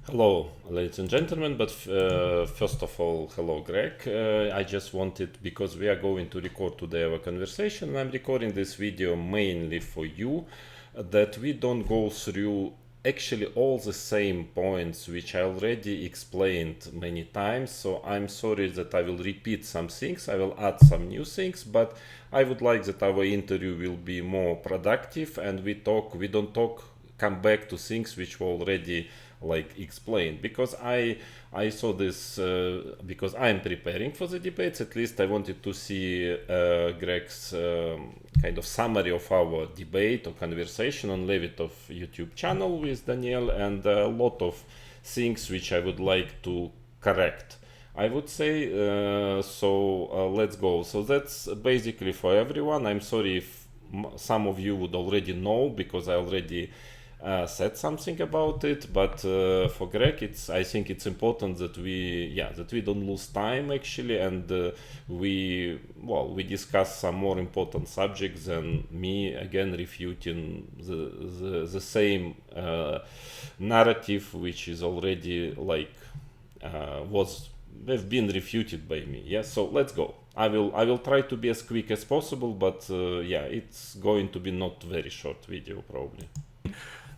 Hello, ladies and gentlemen, but first of all, hello, Greg. I just wanted, because we are going to record today our conversation, and I'm recording this video mainly for you, that we don't go through actually all the same points which I already explained many times. So I'm sorry that I will repeat some things, I will add some new things, but I would like that our interview will be more productive and we don't come back to things which were already like explained, because I saw this because I'm preparing for the debates. At least I wanted to see Greg's kind of summary of our debate or conversation on Levitov YouTube channel with Daniel, and a lot of things which I would like to correct, I would say. Let's go. So that's basically for everyone. I'm sorry if some of you would already know, because I already said something about it, but for Greg, I think it's important that we don't lose time actually, and we discuss some more important subjects than me again refuting the same narrative which is already was have been refuted by me. Yeah, so let's go. I will try to be as quick as possible, but it's going to be not very short video probably.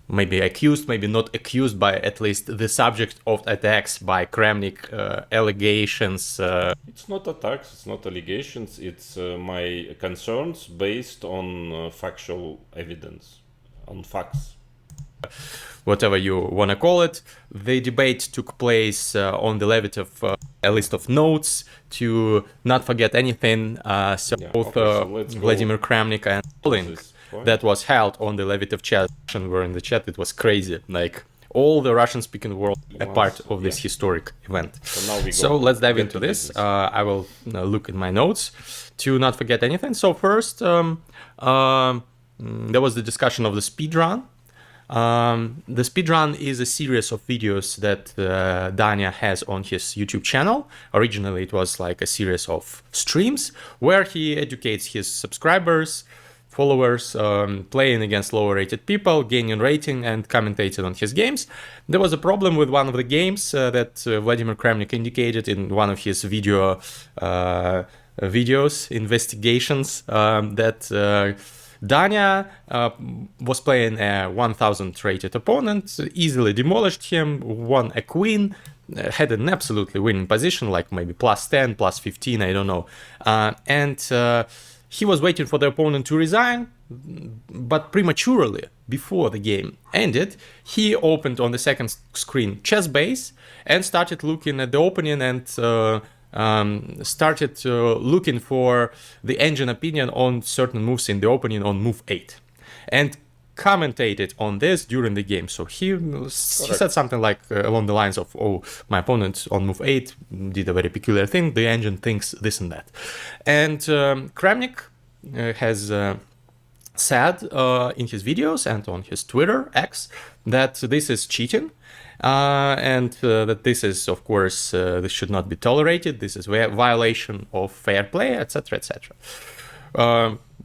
Maybe accused, maybe not accused, by at least the subject of attacks by Kramnik, allegations. It's not attacks, it's not allegations, it's my concerns based on factual evidence, on facts. Whatever you want to call it. The debate took place on the Levitov a list of notes to not forget anything. Both Vladimir Kramnik and Link that was held on the Levitov chat were in the chat. It was crazy. Like all the Russian-speaking world a part of this historic event. So let's dive into this. I will look in my notes to not forget anything. So first, there was the discussion of the speedrun. The speedrun is a series of videos that Dania has on his YouTube channel. Originally, it was like a series of streams where he educates his subscribers, followers, playing against lower rated people, gaining rating, and commentating on his games. There was a problem with one of the games that Vladimir Kramnik indicated in one of his investigations, that Dania was playing a 1000 rated opponent, easily demolished him, won a queen, had an absolutely winning position, like maybe plus 10, plus 15, I don't know. He was waiting for the opponent to resign, but prematurely, before the game ended, he opened on the second screen chess base and started looking at the opening and started looking for the engine opinion on certain moves in the opening on move 8. And commentated on this during the game. So he said something like along the lines of, oh, my opponent on move 8 did a very peculiar thing, the engine thinks this and that. And Kramnik has said in his videos and on his Twitter, X, that this is cheating, and that this is, of course, this should not be tolerated, this is a violation of fair play, etc., etc.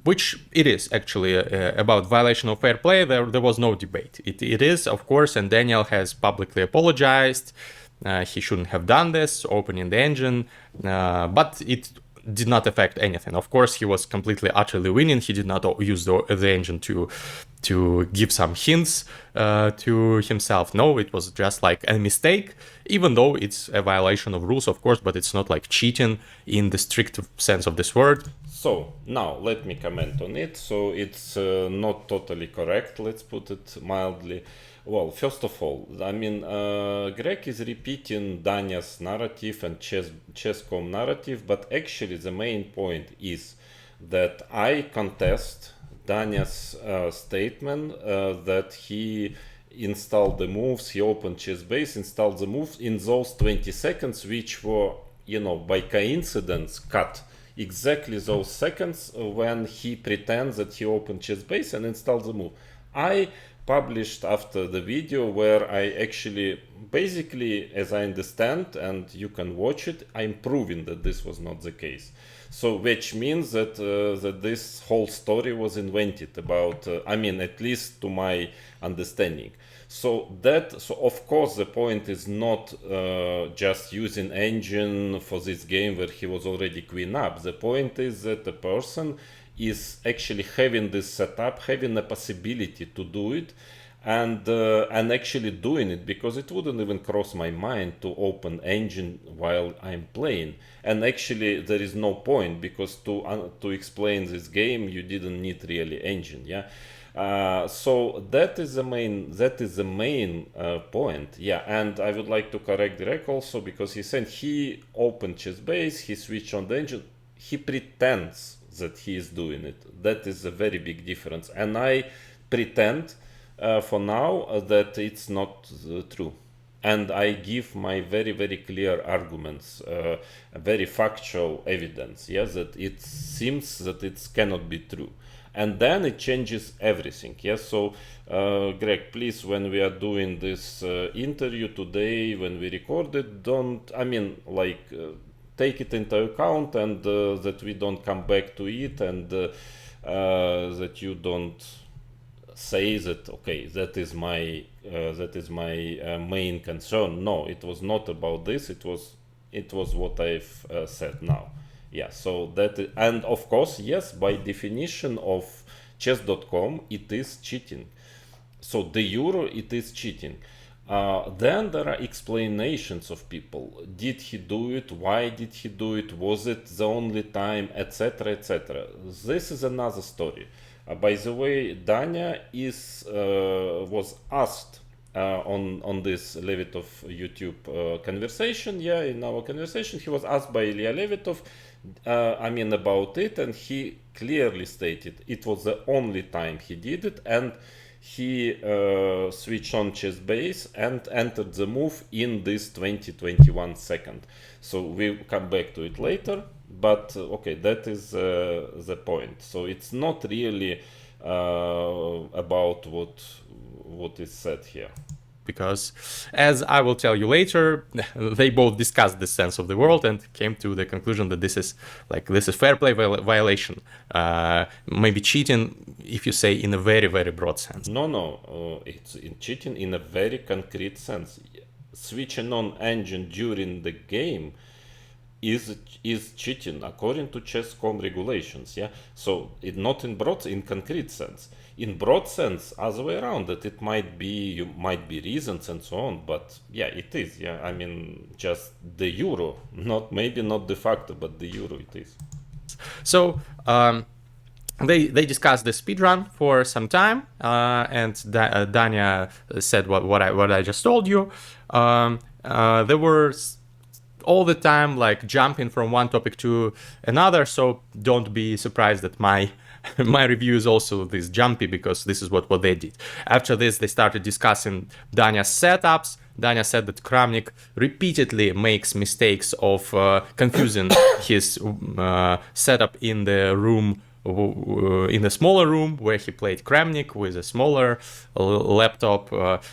Which it is actually about violation of fair play. There was no debate. It is, of course, and Daniel has publicly apologized. He shouldn't have done this, opening the engine, but it did not affect anything. Of course, he was completely, utterly winning. He did not use the engine to give some hints to himself. No, it was just like a mistake, even though it's a violation of rules, of course, but it's not like cheating in the strict sense of this word. So now let me comment on it. So it's not totally correct, let's put it mildly. Well, first of all, I mean, Greg is repeating Dania's narrative and Chess.com narrative, but actually the main point is that I contest Dania's statement that he installed the moves, he opened chess base, installed the moves in those 20 seconds, which were, by coincidence cut. Exactly those seconds when he pretends that he opened chess base and installed the move. I published after the video where I actually, basically, as I understand, and you can watch it, I'm proving that this was not the case. So, which means that that this whole story was invented about, at least to my understanding. So of course the point is not just using engine for this game where he was already queen up. The point is that the person is actually having this setup, having the possibility to do it, and actually doing it, because it wouldn't even cross my mind to open engine while I'm playing. And actually there is no point, because to explain this game you didn't need really engine. Yeah. So that is the main point. Yeah. And I would like to correct Greg also, because he said he opened chess base, he switched on the engine, he pretends that he is doing it. That is a very big difference, and I pretend for now that it's not true, and I give my very very clear arguments, very factual evidence, yes, that it seems that it cannot be true, and then it changes everything. Yes. So Greg, please, when we are doing this interview today, when we record it, don't, I mean, like, take it into account, and that we don't come back to it, and that you don't say that, okay, that is my main concern. No, it was not about this. It was what I've said now. Yeah. So and of course, yes, by definition of chess.com, it is cheating. So the euro, it is cheating. Then there are explanations of people. Did he do it? Why did he do it? Was it the only time? Etc. etc. This is another story. By the way, Danya was asked on this Levitov YouTube conversation. Yeah, in our conversation, he was asked by Ilya Levitov, about it, and he clearly stated it was the only time he did it, and he switched on chess base and entered the move in this 20-21 second. So we'll come back to it later, but okay, that is the point. So it's not really about what is said here. Because, as I will tell you later, they both discussed the sense of the world and came to the conclusion that this is fair play violation, maybe cheating, if you say in a very very broad sense. No, it's in cheating in a very concrete sense. Switching on engine during the game is cheating according to chess.com regulations. Yeah, so it not in concrete sense. In broad sense, other way around, that it might be reasons and so on, but yeah, it is. Yeah, I mean, just the euro, not de facto, but the euro it is. So they discussed the speedrun for some time, and Danya said what I just told you. There were all the time like jumping from one topic to another, so don't be surprised that my review is also this jumpy, because this is what they did. After this, they started discussing Danya's setups. Danya said that Kramnik repeatedly makes mistakes of confusing his setup in the room, in the smaller room where he played Kramnik with a smaller laptop,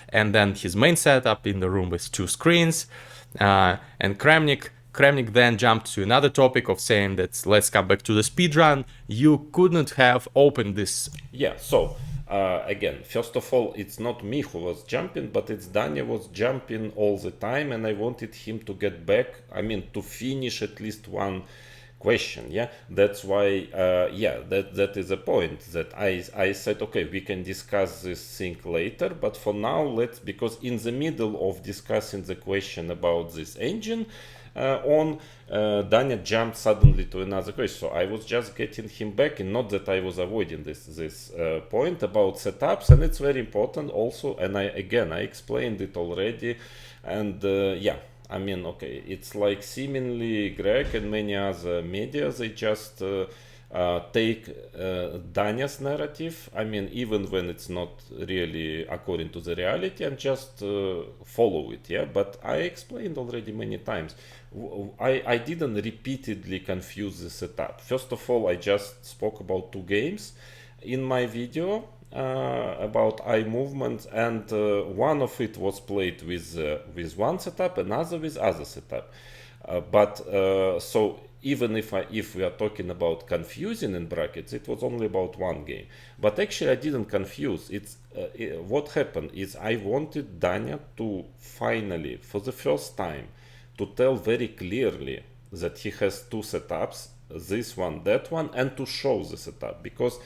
and then his main setup in the room with two screens. And Kramnik then jumped to another topic of saying that let's come back to the speedrun. You couldn't have opened this. Yeah, so again, first of all, it's not me who was jumping, but it's Danya was jumping all the time, and I wanted him to get back, to finish at least one question. Yeah, that's why that is a point that I said, okay, we can discuss this thing later, but for now because in the middle of discussing the question about this engine Danya jumped suddenly to another question, so I was just getting him back, and not that I was avoiding this point about setups, and it's very important also, and I explained it already, and okay, it's like seemingly Greg and many other media, they just take Danya's narrative, even when it's not really according to the reality, and just follow it. Yeah, but I explained already many times. I didn't repeatedly confuse the setup. First of all, I just spoke about two games in my video about eye movement, and one of it was played with one setup, another with other setup. So even if we are talking about confusing in brackets, it was only about one game. But actually, I didn't confuse. What happened is I wanted Danya to finally, for the first time, to tell very clearly that he has two setups, this one, that one, and to show the setup. Because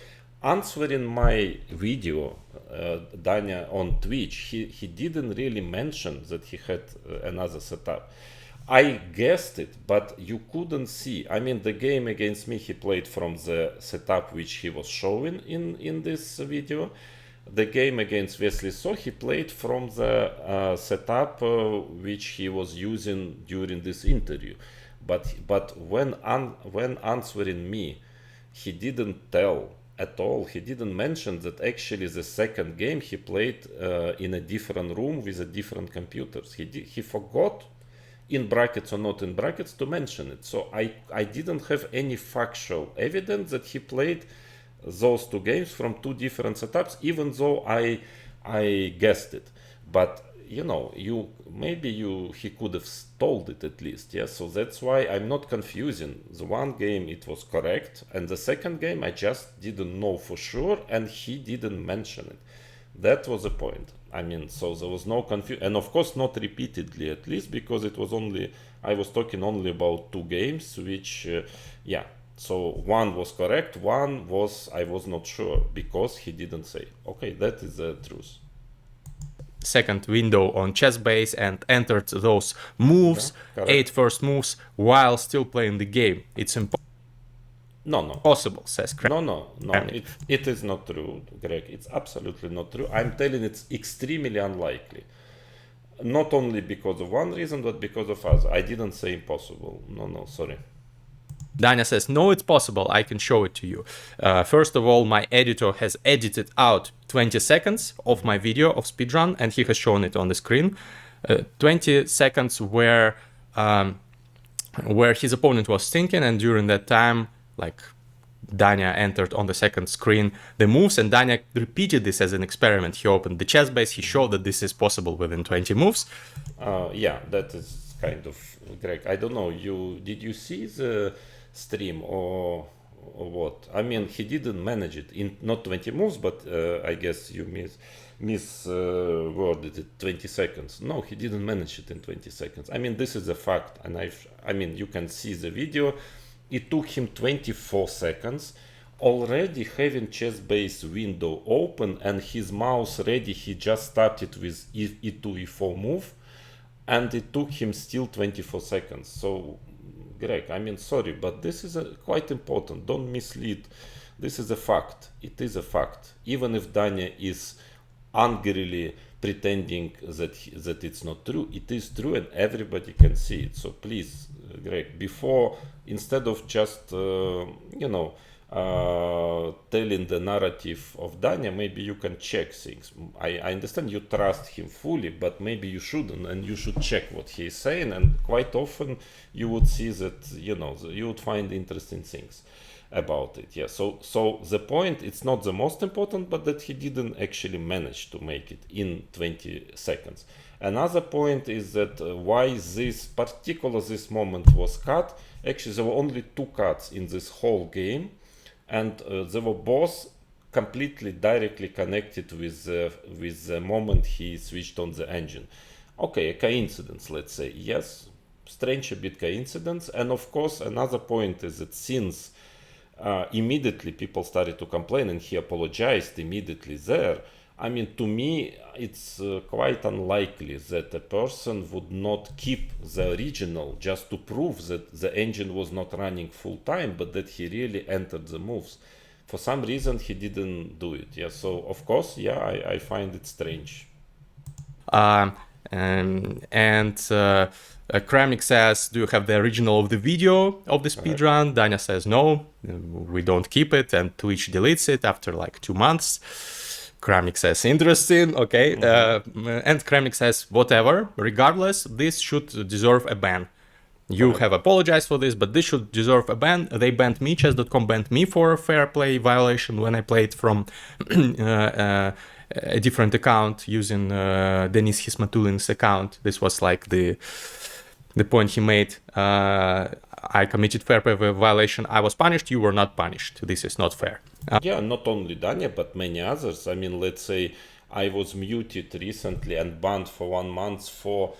answering my video, Danya on Twitch, he didn't really mention that he had another setup. I guessed it, but you couldn't see. I mean, the game against me, he played from the setup which he was showing in this video. The game against Wesley So, he played from the setup which he was using during this interview. But when answering me, he didn't tell at all. He didn't mention that actually the second game he played in a different room with a different computers. He forgot, in brackets or not in brackets, to mention it. So I didn't have any factual evidence that he played those two games from two different setups, even though I guessed it. But you know, he could have told it at least. Yeah, so that's why I'm not confusing. The one game it was correct, and the second game I just didn't know for sure, and he didn't mention it. That was the point. I mean, so there was no confusion, and of course not repeatedly, at least, because it was only, I was talking only about two games, which, yeah. So one was correct, one was, I was not sure, because he didn't say. Okay, that is the truth. Second window on chess base and entered those moves, Yeah, 8 first moves, while still playing the game. It's No, impossible, says Craig. no. It is not true, Greg. It's absolutely not true. I'm telling it's extremely unlikely. Not only because of one reason, but because of others. I didn't say impossible. No, sorry. Danya says, no, it's possible. I can show it to you. First of all, my editor has edited out 20 seconds of my video of speedrun, and he has shown it on the screen. 20 seconds where his opponent was thinking, and during that time, like, Danya entered on the second screen the moves, and Danya repeated this as an experiment. He opened the chess base, he showed that this is possible within 20 moves. Yeah, that is kind of, Greg, I don't know, did you see the stream or what? I mean, he didn't manage it in not 20 moves, but I guess you misworded it, 20 seconds. No, he didn't manage it in 20 seconds. I mean, this is a fact, and I mean, you can see the video. It took him 24 seconds, already having chess base window open and his mouse ready. He just started with E2, E4 move, and it took him still 24 seconds. So, Greg, I mean, sorry, but this is quite important. Don't mislead. This is a fact. It is a fact. Even if Danya is angrily pretending that it's not true, it is true, and everybody can see it. So please, Greg, instead of just telling the narrative of Danya, maybe you can check things. I understand you trust him fully, but maybe you shouldn't, and you should check what he is saying, and quite often you would see that, you would find interesting things about it. Yeah, so the point, it's not the most important, but that he didn't actually manage to make it in 20 seconds. Another point is that why this moment was cut. Actually, there were only two cuts in this whole game, and they were both completely directly connected with the moment he switched on the engine. Okay, a coincidence, let's say. Yes, strange a bit coincidence. And of course, another point is that since immediately people started to complain and he apologized immediately there, I mean, to me, it's quite unlikely that a person would not keep the original just to prove that the engine was not running full time, but that he really entered the moves. For some reason, he didn't do it. Yeah, so of course, yeah, I find it strange. Kramnik says, do you have the original of the video of the speedrun? Danya says, no, we don't keep it, and Twitch deletes it after like 2 months. Kramnik says, interesting, okay. And Kramnik says, whatever, regardless, this should deserve a ban. You have apologized for this, but this should deserve a ban. They banned me, chess.com banned me for a fair play violation when I played from a different account using Denis Hismatulin's account. This was like the the point he made, I committed fair play violation, I was punished, you were not punished. This is not fair. Yeah, not only Danya, but many others. I mean, let's say I was muted recently and banned for 1 month for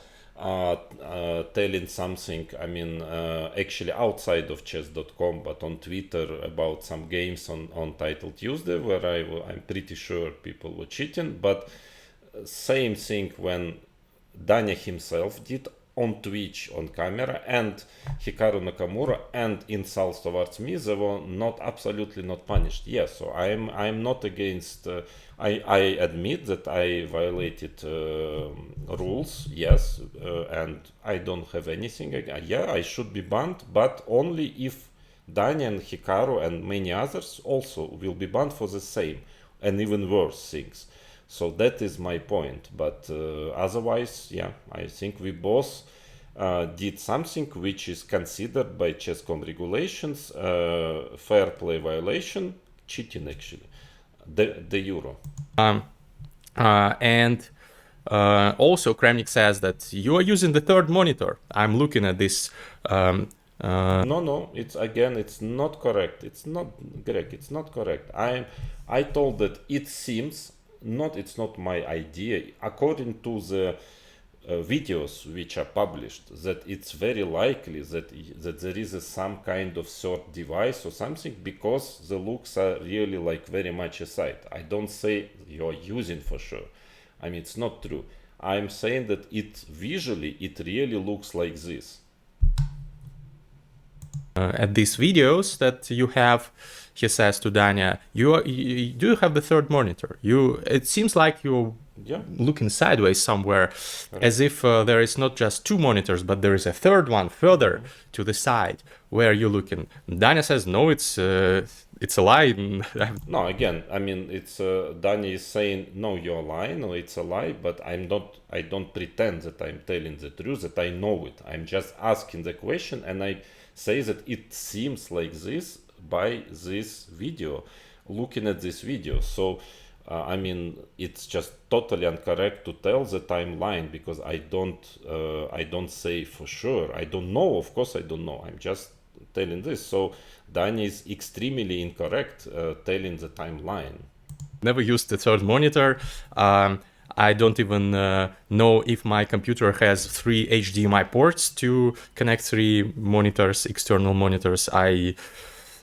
telling something, I mean, actually outside of chess.com, but on Twitter about some games on Title Tuesday, where I'm pretty sure people were cheating. But same thing when Danya himself did on Twitch on camera, and Hikaru Nakamura, and insults towards me, they were not absolutely not punished. Yes, so I'm not against. I admit that I violated rules. Yes, and I don't have anything. Yeah, I should be banned, but only if Danya and Hikaru and many others also will be banned for the same and even worse things. So that is my point. But otherwise, yeah, I think we both did something which is considered by Chess.com regulations fair play violation, cheating actually, the euro. And also, Kramnik says that you are using the third monitor. I'm looking at this. No, it's not correct. It's not, Greg. It's not correct. I told that it seems not. It's not my idea. According to the videos which are published, that it's very likely that there is some kind of third device or something, because the looks are really like very much aside. I don't say you're using for sure. I mean, it's not true. I'm saying that it visually it really looks like this. At these videos that you have, he says to Danya, you do have the third monitor. It seems like you're looking sideways somewhere, as if there is not just two monitors, but there is a third one further to the side where you're looking. Danya says, no, it's a lie. No, again, I mean, it's Danya is saying, no, you're lying, no, it's a lie, but I don't pretend that I'm telling the truth, that I know it. I'm just asking the question, and I say that it seems like this by this video, looking at this video. So I mean, it's just totally incorrect to tell that I'm lying, because I don't say for sure. I don't know, of course I don't know, I'm just telling this. So Dani is extremely incorrect telling that I'm lying. Never used the third monitor. I don't even know if my computer has 3 HDMI ports to connect 3 monitors, external monitors.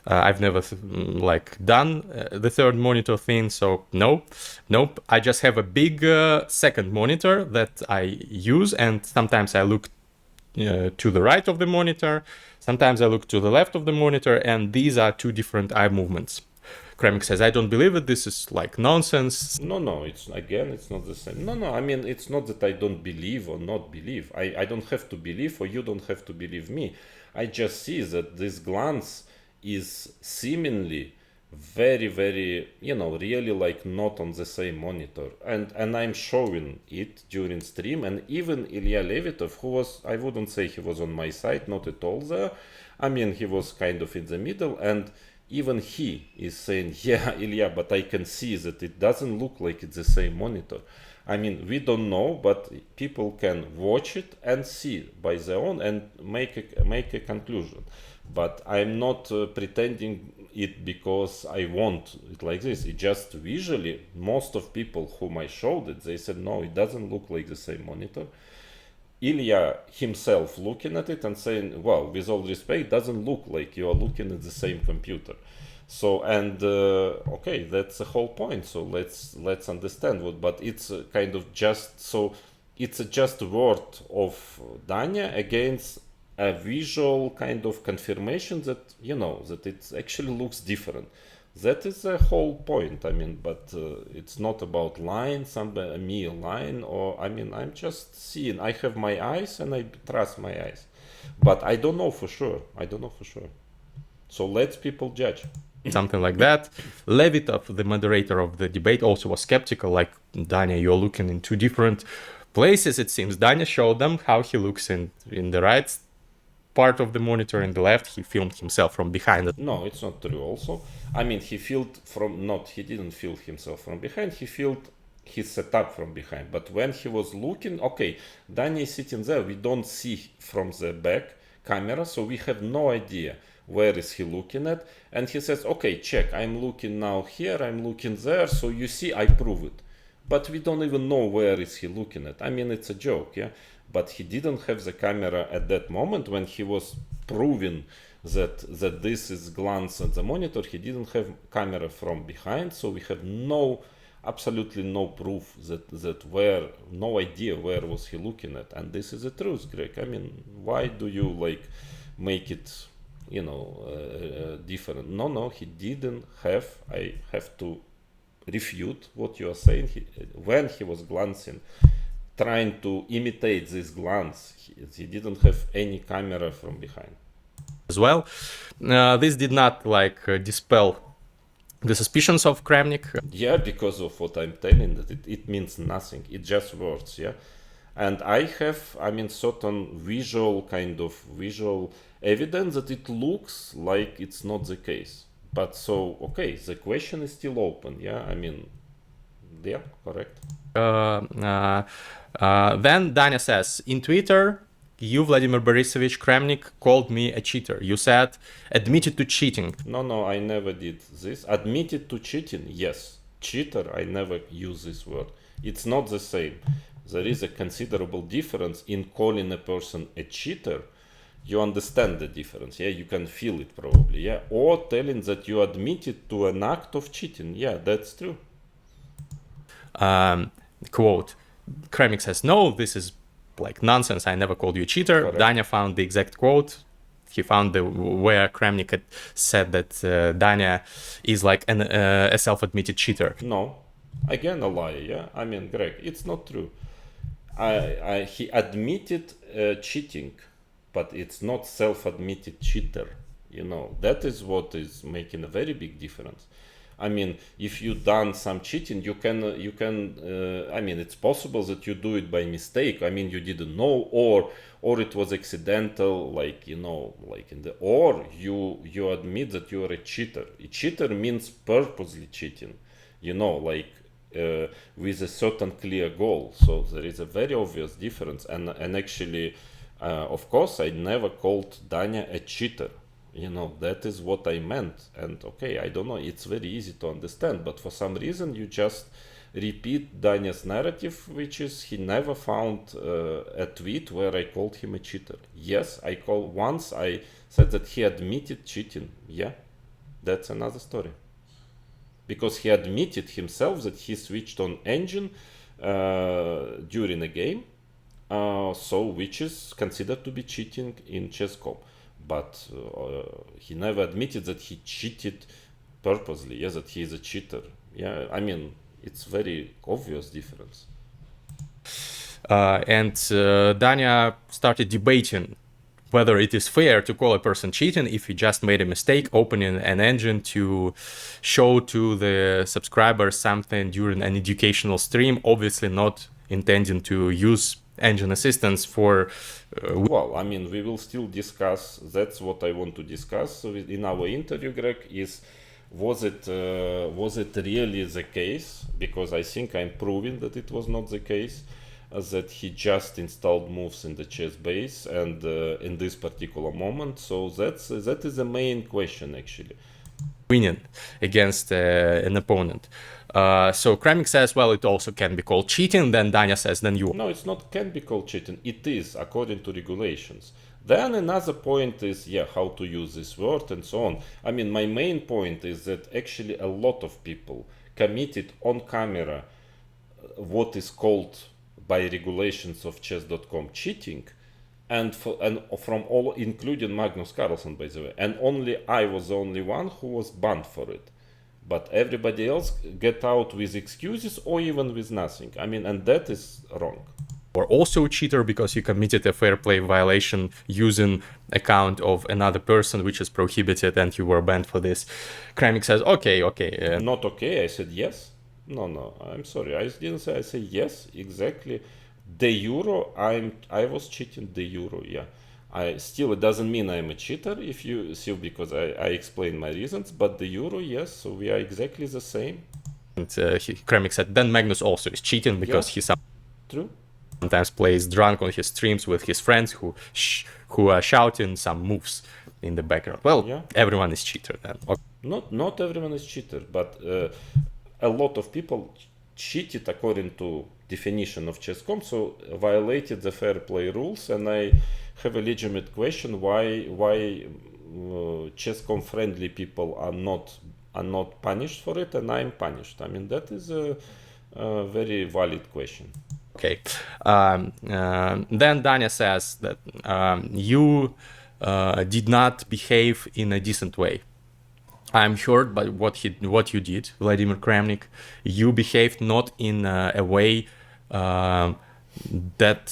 I've never done the third monitor thing, so nope. I just have a big second monitor that I use, and sometimes I look to the right of the monitor, sometimes I look to the left of the monitor, and these are 2 different eye movements. Kramnik says, I don't believe it, this is like nonsense. No, it's not the same. No, I mean, it's not that I don't believe or not believe. I don't have to believe, or you don't have to believe me. I just see that this glance is seemingly very, very, really like not on the same monitor. And I'm showing it during stream, and even Ilya Levitov, who was, I wouldn't say he was on my side, not at all there. I mean, he was kind of in the middle, and even he is saying, yeah, Ilya, but I can see that it doesn't look like it's the same monitor. I mean, we don't know, but people can watch it and see by their own and make a conclusion. But I'm not pretending it because I want it like this. It just visually, most of people whom I showed it, they said, no, it doesn't look like the same monitor. Ilya himself looking at it and saying, well, with all respect, doesn't look like you are looking at the same computer. So, and okay, that's the whole point. So let's understand what, but it's kind of just, so it's just a word of Danya against a visual kind of confirmation that, that it actually looks different. That is the whole point. I mean, but it's not about lying, me lying, or I mean, I'm just seeing. I have my eyes and I trust my eyes, but I don't know for sure. So let people judge. Something like that. Levitov, the moderator of the debate, also was skeptical. Like, Danya, you're looking in 2 different places. It seems Danya showed them how he looks in the right part of the monitor, in the left. He filmed himself from behind. No, it's not true also. I mean, he didn't film himself from behind. He filmed his setup from behind. But when he was looking, okay, Danny is sitting there, we don't see from the back camera, so we have no idea where is he looking at. And he says, okay, check, I'm looking now here, I'm looking there, so you see, I prove it. But we don't even know where is he looking at. I mean, it's a joke, yeah? But he didn't have the camera at that moment when he was proving that this is glance at the monitor. He didn't have camera from behind, so we have absolutely no proof that no idea where was he looking at. And this is the truth, Greg. I mean, why do you like make it, different? No, he didn't have. I have to refute what you are saying. When he was glancing, trying to imitate this glance, he didn't have any camera from behind as well. This did not dispel the suspicions of Kramnik. Yeah, because of what I'm telling, that it means nothing. It just words, yeah. And I have, certain visual evidence that it looks like it's not the case. But so, okay, the question is still open, yeah. Yeah, correct. Then Danya says, in Twitter, you, Vladimir Borisovich Kramnik, called me a cheater. You said, admitted to cheating. No, I never did this. Admitted to cheating, yes. Cheater, I never use this word. It's not the same. There is a considerable difference in calling a person a cheater. You understand the difference, yeah? You can feel it probably, yeah? Or telling that you admitted to an act of cheating. Yeah, that's true. Quote, Kramnik says, no, this is like nonsense. I never called you a cheater. Correct. Danya found the exact quote. He found where Kramnik had said that Danya is like a self-admitted cheater. No, again a lie, yeah? Greg, it's not true. He admitted cheating, but it's not self-admitted cheater. That is what is making a very big difference. If you done some cheating, you can. It's possible that you do it by mistake. You didn't know, or it was accidental, or you admit that you are a cheater. A cheater means purposely cheating, with a certain clear goal. So there is a very obvious difference. And actually, of course, I never called Danya a cheater. That is what I meant. And okay, I don't know, it's very easy to understand, but for some reason you just repeat Danya's narrative, which is he never found a tweet where I called him a cheater. Yes, once I said that he admitted cheating. Yeah, that's another story. Because he admitted himself that he switched on engine during a game, which is considered to be cheating in CS:GO. But he never admitted that he cheated purposely, yeah, that he is a cheater. Yeah, it's very obvious difference. And Danya started debating whether it is fair to call a person cheating if he just made a mistake opening an engine to show to the subscribers something during an educational stream, obviously not intending to use engine assistance for we will still discuss. That's what I want to discuss in our interview, Greg, is was it really the case? Because I think I'm proving that it was not the case, that he just installed moves in the chess base and in this particular moment. So that is the main question actually. Winning against an opponent. So Kramnik says, well, it also can be called cheating. Then Danya says, then you... No, it's not can be called cheating. It is, according to regulations. Then another point is, how to use this word and so on. My main point is that actually a lot of people committed on camera what is called by regulations of chess.com cheating, and from all, including Magnus Carlsen, by the way. And I was the only one who was banned for it. But everybody else get out with excuses or even with nothing. And that is wrong. Or also a cheater because you committed a fair play violation using account of another person, which is prohibited, and you were banned for this. Kramnik says, okay. Not okay, I said yes. No, I'm sorry. I didn't say, I said yes, exactly. De jure, I was cheating de jure, yeah. It doesn't mean I'm a cheater, if you see, because I explain my reasons, but the euro, yes, so we are exactly the same. Kremik said, then Magnus also is cheating because he True. sometimes plays drunk on his streams with his friends who are shouting some moves in the background. Well, everyone is cheater then. Okay. Not everyone is cheater, but a lot of people cheated according to definition of chess.com, so violated the fair play rules. And I have a legitimate question: why chess.com friendly people are not punished for it, and I'm punished? I mean, that is a very valid question. Okay. Then Danya says that you did not behave in a decent way. I'm hurt by what you did, Vladimir Kramnik. You behaved not in a way that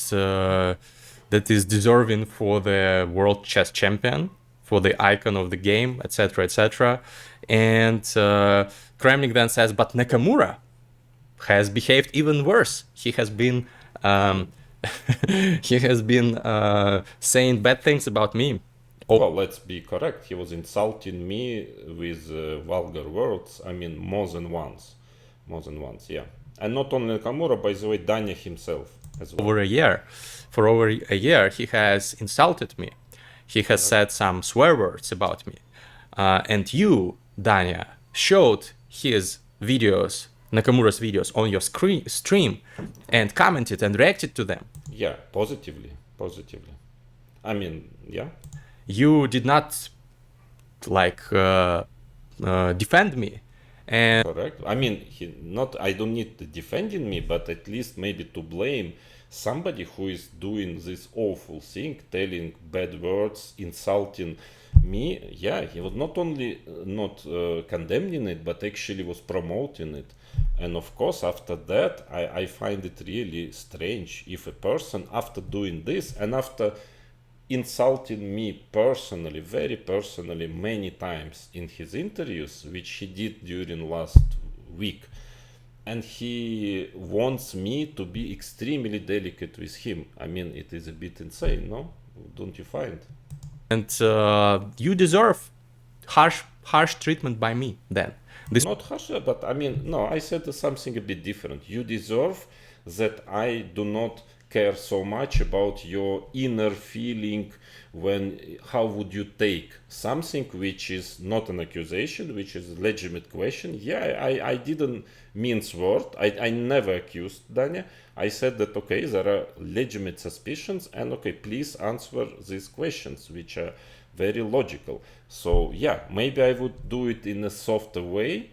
is deserving for the world chess champion, for the icon of the game, etc., etc. And Kramnik then says, but Nakamura has behaved even worse. He has been saying bad things about me. Well, let's be correct. He was insulting me with vulgar words. I mean, more than once, yeah. And not only Nakamura, by the way, Danya himself as well. For over a year, he has insulted me. He has said some swear words about me. And you, Danya, showed his videos, Nakamura's videos, on your stream and commented and reacted to them. Yeah, positively. I mean, yeah. You did not defend me. And correct. I mean, I don't need to defending me, but at least maybe to blame somebody who is doing this awful thing, telling bad words, insulting me. Yeah, he was not only not condemning it, but actually was promoting it. And of course, after that, I find it really strange if a person, after doing this and after insulting me personally, very personally, many times in his interviews, which he did during last week, and he wants me to be extremely delicate with him. I mean, it is a bit insane, no? Don't you find? And you deserve harsh treatment by me then. Not harsh, but I mean, no, I said something a bit different. You deserve that I do not care so much about your inner feeling how would you take something which is not an accusation, which is a legitimate question. Yeah, I didn't mince word. I never accused Danya. I said that, okay, there are legitimate suspicions, and okay, please answer these questions, which are very logical. So yeah, maybe I would do it in a softer way.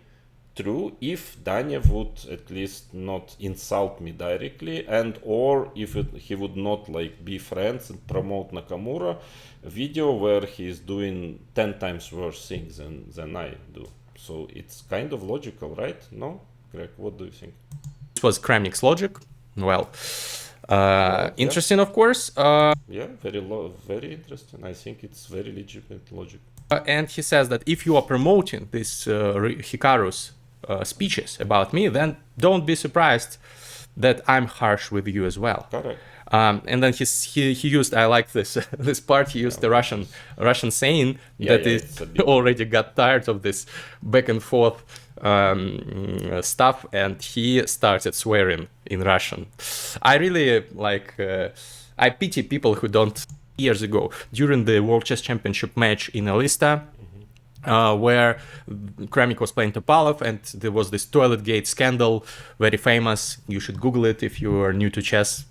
True, if Danya would at least not insult me directly, and or if he would not be friends and promote Nakamura video where he is doing 10 times worse things than I do. So it's kind of logical, right? No, Greg, what do you think? This was Kramnik's logic. Well, interesting, of course. Yeah, very interesting. I think it's very legitimate logic. And he says that if you are promoting this Hikaru's speeches about me, then don't be surprised that I'm harsh with you as well. Correct. And then he used, I like this this part, he used the Russian saying that he already got tired of this back and forth stuff, and he started swearing in Russian. I really I pity people who don't. Years ago, during the World Chess Championship match in Elista, where Kramnik was playing Topalov, and there was this toilet gate scandal, very famous. You should Google it if you are new to chess.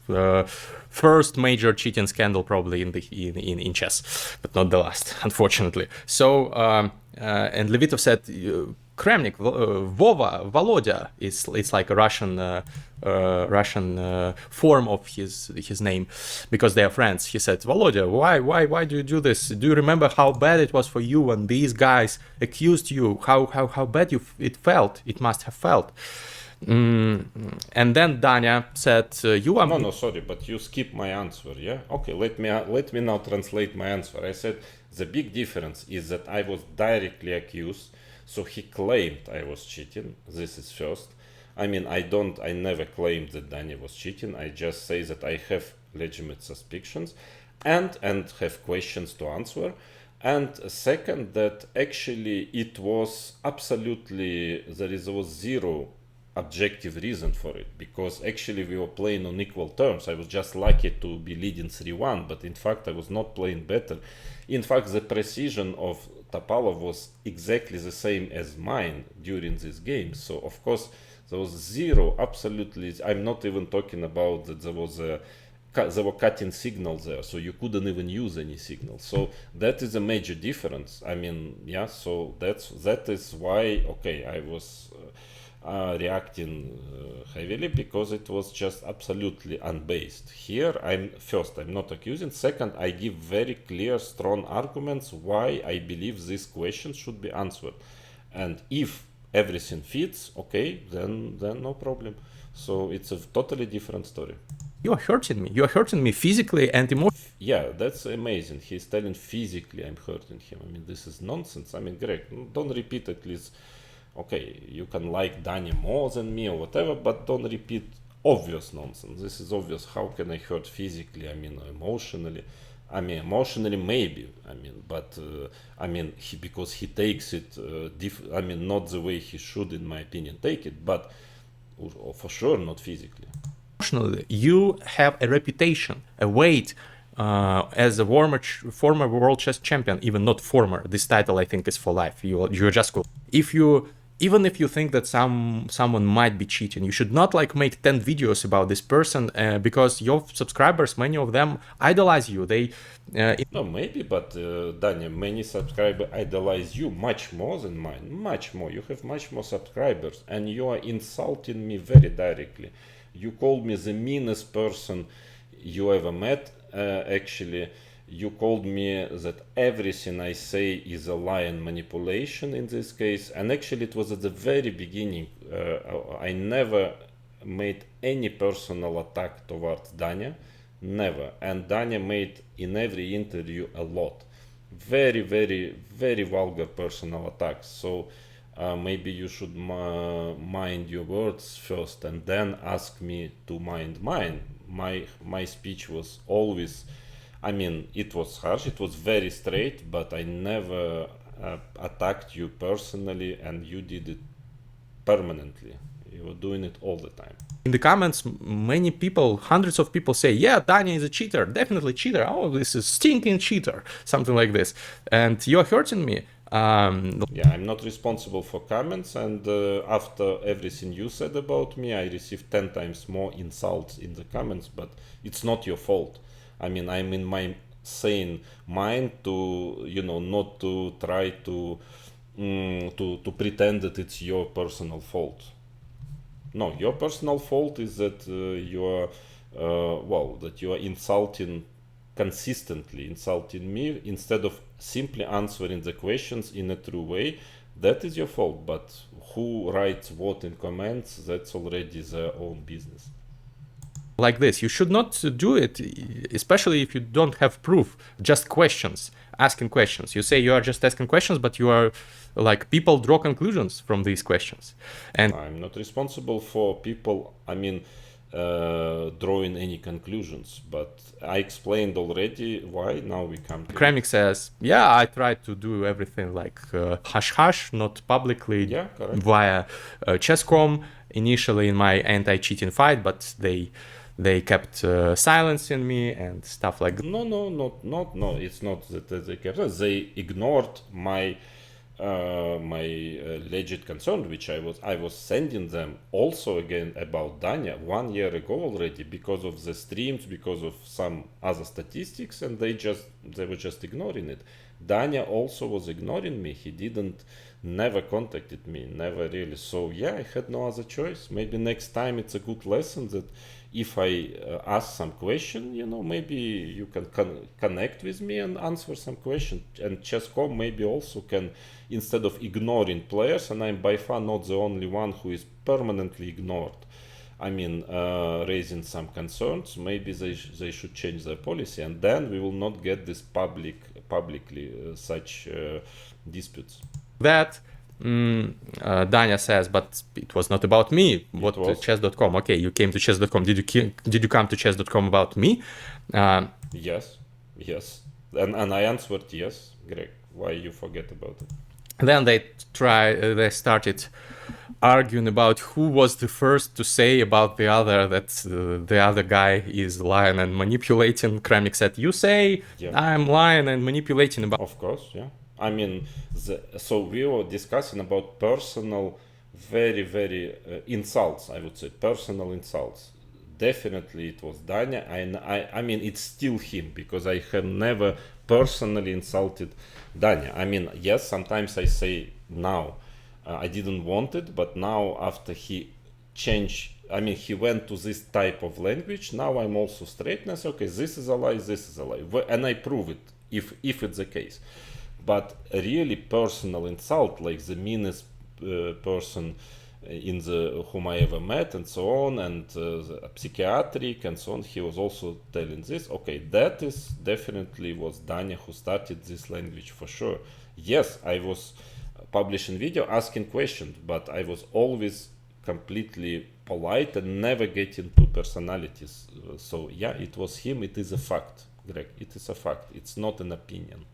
First major cheating scandal probably in chess, but not the last, unfortunately. So and Levitov said Kramnik, Volodya it's like a Russian form of his name, because they are friends. He said, Volodya, why do you do this? Do you remember how bad it was for you when these guys accused you? How bad it felt? It must have felt. And then Danya said, "You are." No, sorry, but you skipped my answer. Yeah, okay. Let me now translate my answer. I said the big difference is that I was directly accused, so he claimed I was cheating. This is first. I mean, I never claimed that Danya was cheating. I just say that I have legitimate suspicions, and have questions to answer. And second, that actually it was absolutely there was zero objective reason for it, because actually we were playing on equal terms. I was just lucky to be leading 3-1, but in fact I was not playing better. In fact, the precision of Topalov was exactly the same as mine during this game. So of course there was zero, absolutely. I'm not even talking about that there were cutting signals there, so you couldn't even use any signal. So that is a major difference. I mean, yeah. So that is why, okay, I was reacting heavily, because it was just absolutely unbased. Here, I'm not accusing. Second, I give very clear, strong arguments why I believe this question should be answered. And if everything fits, okay, then no problem. So it's a totally different story. You are hurting me. You are hurting me physically and emotionally. Yeah, that's amazing. He's telling physically I'm hurting him. I mean, this is nonsense. I mean, Greg, don't repeat at least. Okay, you can like Danya more than me or whatever, but don't repeat obvious nonsense. This is obvious. How can I hurt physically? I mean, emotionally. I mean, emotionally maybe. I mean, but because he takes it, not the way he should, in my opinion, take it, but for sure not physically. Emotionally, you have a reputation, a weight as a former world chess champion. Even not former. This title, I think, is for life. You're just cool. Even if you think that someone might be cheating, you should not like make 10 videos about this person because your subscribers, many of them idolize you. No, maybe, but Danya, many subscribers idolize you much more than mine. Much more. You have much more subscribers, and you are insulting me very directly. You called me the meanest person you ever met. Actually, you called me that everything I say is a lie and manipulation in this case. And actually, it was at the very beginning. I never made any personal attack towards Danya. Never. And Danya made in every interview a lot. Very, very, very vulgar personal attacks. So maybe you should mind your words first and then ask me to mind mine. My speech was always, I mean, it was harsh, it was very straight, but I never attacked you personally, and you did it permanently. You were doing it all the time. In the comments, many people, hundreds of people say, yeah, Danya is a cheater, definitely cheater. Oh, this is stinking cheater, something like this. And you're hurting me. Yeah, I'm not responsible for comments, and after everything you said about me, I received 10 times more insults in the comments, but it's not your fault. I mean, I'm in my sane mind to, not to try to pretend that it's your personal fault. No, your personal fault is that you are consistently insulting me instead of simply answering the questions in a true way. That is your fault, but who writes what in comments, that's already their own business. Like this, you should not do it, especially if you don't have proof, just questions, asking questions. You say you are just asking questions, but you are like, people draw conclusions from these questions. And I'm not responsible for people, drawing any conclusions, but I explained already why. Now we come to Kremik says, yeah, I tried to do everything like hush-hush, not publicly, yeah, correct, via Chess.com initially in my anti-cheating fight, but they kept silencing me and stuff like that. No, it's not that they kept, they ignored my legit concern, which I was sending them also again about Danya 1 year ago already, because of the streams, because of some other statistics, and they were just ignoring it. Danya also was ignoring me. He never contacted me, never really. So yeah, I had no other choice. Maybe next time it's a good lesson that if I ask some question, maybe you can connect with me and answer some question. And Chess.com maybe also can, instead of ignoring players, and I'm by far not the only one who is permanently ignored, raising some concerns, maybe they should change their policy, and then we will not get this publicly such disputes. That Danya says, but it was not about me. What was Chess.com? Okay, you came to Chess.com. Did you come to Chess.com about me? Yes, and I answered yes. Greg, why you forget about it? Then they started arguing about who was the first to say about the other that the other guy is lying and manipulating. Kramnik said, "You say I'm lying and manipulating about." Of course, yeah. I mean, so we were discussing about personal, very insults. I would say personal insults. Definitely, it was Danya, and I mean, it's still him because I have never personally insulted Danya. I mean, yes, sometimes I say now. I didn't want it, but now after he changed, I mean, he went to this type of language. Now I'm also straight and I say, okay, this is a lie, this is a lie, and I prove it if it's the case. But really personal insult, like the meanest person in the whom I ever met and so on, and psychiatric and so on, he was also telling this. Okay, that is definitely was Danya who started this language for sure. Yes, I was publishing video asking questions, but I was always completely polite and never get into personalities. So yeah, it was him. It is a fact, Greg. It is a fact. It's not an opinion.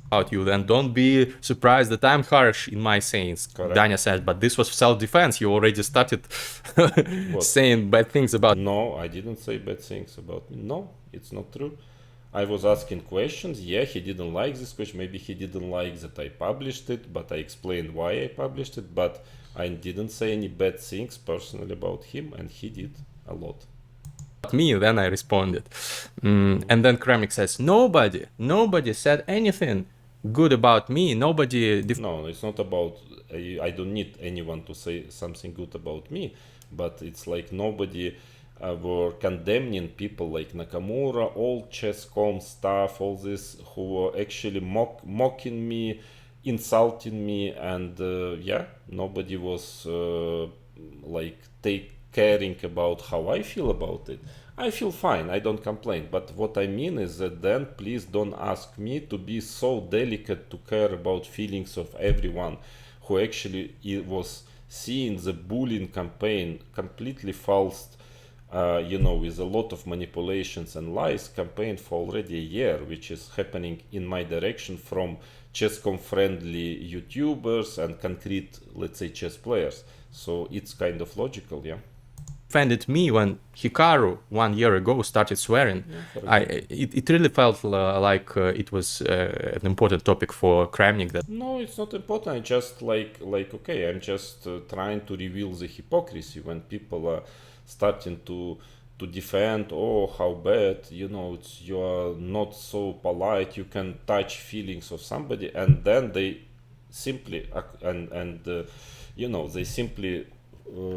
About you, then don't be surprised that I'm harsh in my sayings. Correct. Danya said, but this was self-defense. You already started saying bad things about. No, I didn't say bad things about me. No, it's not true. I was asking questions. Yeah, he didn't like this question. Maybe he didn't like that I published it, but I explained why I published it. But I didn't say any bad things personally about him, and he did a lot. Me, then I responded. And then Kramnik says, nobody said anything good about me. Nobody. No, it's not about. I don't need anyone to say something good about me, but it's like nobody. Were condemning people like Nakamura, all chess.com staff, all this, who were actually mocking me, insulting me, and yeah, nobody was like caring about how I feel about it. I feel fine, I don't complain, but what I mean is that then please don't ask me to be so delicate to care about feelings of everyone who actually was seeing the bullying campaign completely false. With a lot of manipulations and lies campaign for already a year, which is happening in my direction from chess.com friendly YouTubers and concrete, let's say, chess players. So it's kind of logical, yeah. Offended me when Hikaru 1 year ago started swearing. It really felt like it was an important topic for Kramnik. That no, it's not important. I just like okay, I'm just trying to reveal the hypocrisy when people are starting to defend, oh how bad, you are not so polite, you can touch feelings of somebody, and then they simply they simply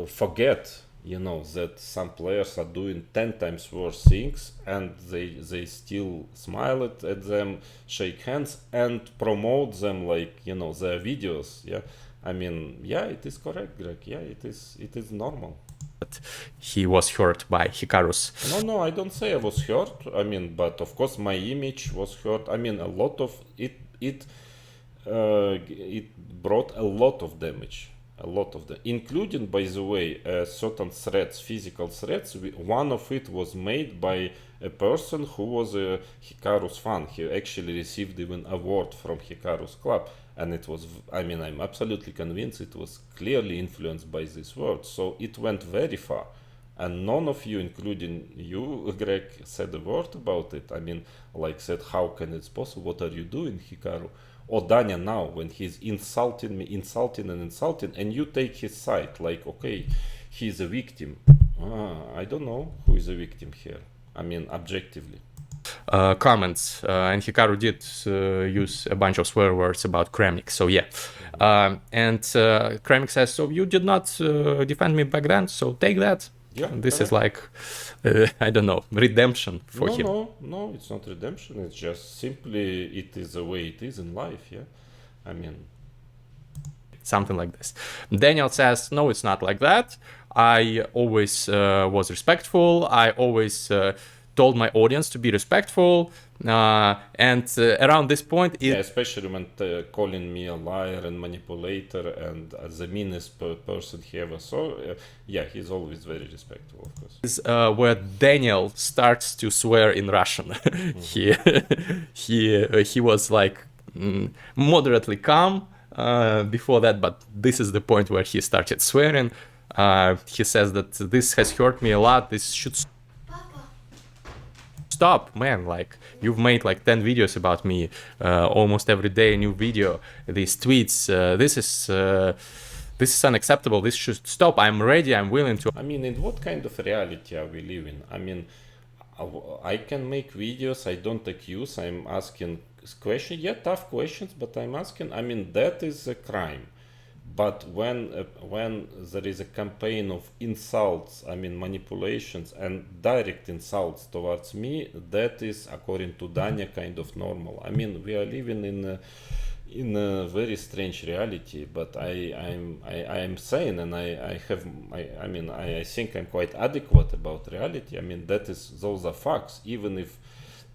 forget that some players are doing 10 times worse things, and they still smile at them, shake hands, and promote them like their videos. Yeah, I mean, yeah, it is correct, Greg. Yeah, it is normal. But he was hurt by Hikaru's. No, I don't say I was hurt. I mean, but of course my image was hurt. I mean, a lot of it brought a lot of damage. A lot of them, including, by the way, certain threats, physical threats. One of it was made by a person who was a Hikaru's fan. He actually received even an award from Hikaru's club, and it was, I mean, I'm absolutely convinced it was clearly influenced by this word. So it went very far, and none of you, including you, Greg, said a word about it. I mean, like said, how can it possible? What are you doing, Hikaru? Or Danya now, when he's insulting me, and you take his side, like, okay, he's a victim. I don't know who is a victim here. I mean, objectively. Comments, and Hikaru did use a bunch of swear words about Kramnik, so yeah. And Kramnik says, so you did not defend me back then, so take that. Yeah, this is like, I don't know, redemption for him. No, it's not redemption. It's just simply it is the way it is in life. Yeah, I mean, something like this. Daniel says, no, it's not like that. I always was respectful. I always told my audience to be respectful. And around this point, especially when calling me a liar and manipulator and the meanest person he ever saw. Yeah, he's always very respectful, of course. Is where Daniel starts to swear in Russian. He was like moderately calm. before that, but this is the point where he started swearing. He says that this has hurt me a lot. This should stop, man. Like, you've made like 10 videos about me, almost every day a new video. These tweets, this is unacceptable. This should stop. I'm ready. I'm willing to. I mean, in what kind of reality are we living? I mean, I can make videos. I don't accuse. I'm asking questions. Yeah, tough questions, but I'm asking. I mean, that is a crime. But when there is a campaign of insults, I mean manipulations and direct insults towards me, that is, according to Danya, kind of normal. I mean, we are living in a very strange reality. But I'm sane, and I think I'm quite adequate about reality. I mean, those are facts, even if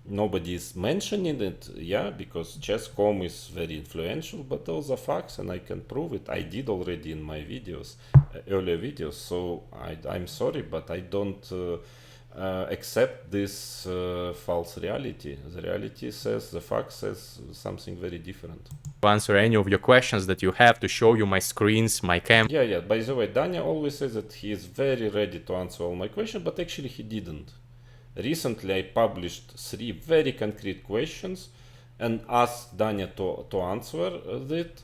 nobody is mentioning it, yeah, because chess.com is very influential, but those are facts and I can prove it. I did already in my videos, earlier videos, so I'm sorry, but I don't accept this false reality. The reality says, the fact says something very different. Answer any of your questions that you have, to show you my screens, my cam. Yeah, by the way, Danya always says that he is very ready to answer all my questions, but actually he didn't. Recently, I published 3 very concrete questions and asked Danya to answer it.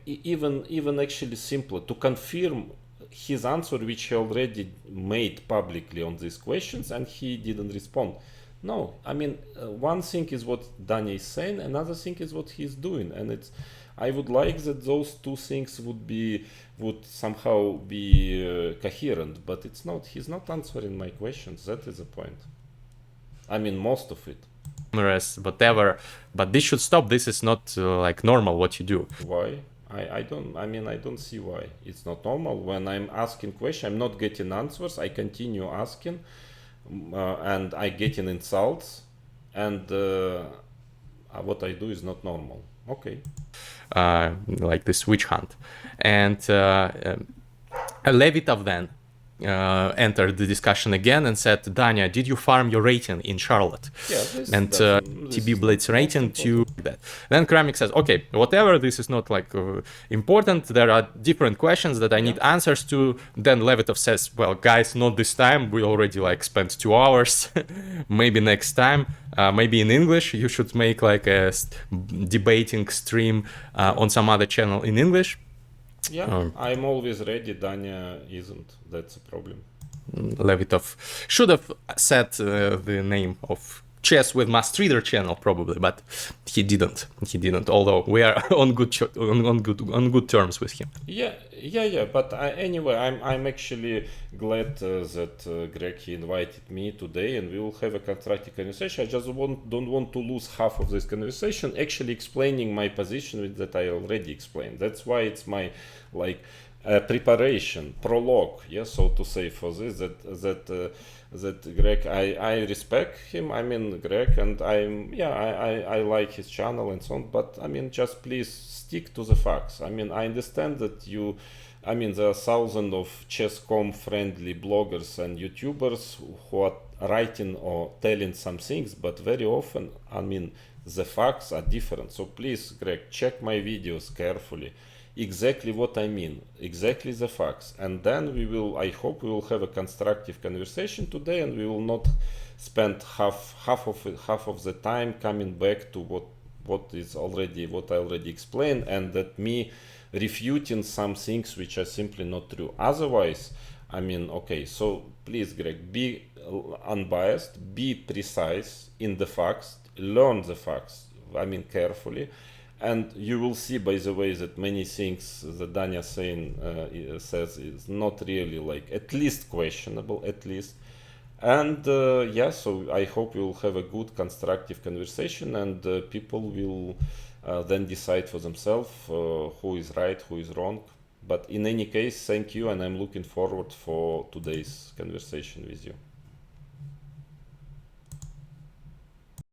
Even actually simpler, to confirm his answer, which he already made publicly on these questions, and he didn't respond. No, I mean, one thing is what Danya is saying, another thing is what he's doing, and I would like that those two things would somehow be coherent, but it's not. He's not answering my questions. That is the point. I mean, most of it. Whatever, but this should stop. This is not like normal what you do. Why? I don't see why it's not normal. When I'm asking questions, I'm not getting answers. I continue asking, and I getting insults, and what I do is not normal. Okay. Like this witch hunt, and Levitov then entered the discussion again and said, Danya, did you farm your rating in Charlotte? Yeah, and TB Blitz rating to that. Then Kramik says, okay, whatever, this is not like important. There are different questions that I need answers to. Then Levitov says, well, guys, not this time. We already like spent 2 hours. Maybe next time. Maybe in English, you should make like a debating stream on some other channel in English. Yeah, I'm always ready. Danya isn't. That's a problem. Levitov should have said the name of Chess with Mustreader channel probably, but he didn't. Although we are on good terms with him. Yeah. But anyway, I'm actually glad that Greg he invited me today, and we will have a constructive conversation. I just don't want to lose half of this conversation actually explaining my position that I already explained. That's why it's my preparation, prologue, yeah, so to say, for this. That Greg, I respect him. I mean, Greg, and I like his channel and so on. But I mean, just please stick to the facts. I mean, I understand that there are thousands of chess.com friendly bloggers and YouTubers who are writing or telling some things, but very often, I mean, the facts are different. So please, Greg, check my videos carefully. Exactly what I mean, exactly the facts, and then I hope we will have a constructive conversation today, and we will not spend half of the time coming back to what I already explained, and that me refuting some things which are simply not true. Otherwise, I mean, okay, so please, Greg, be unbiased, be precise in the facts, learn the facts, I mean, carefully. And you will see, by the way, that many things that Danya says is not really like, at least questionable, at least. And so I hope we will have a good constructive conversation, and people will then decide for themselves who is right, who is wrong. But in any case, thank you, and I'm looking forward for today's conversation with you.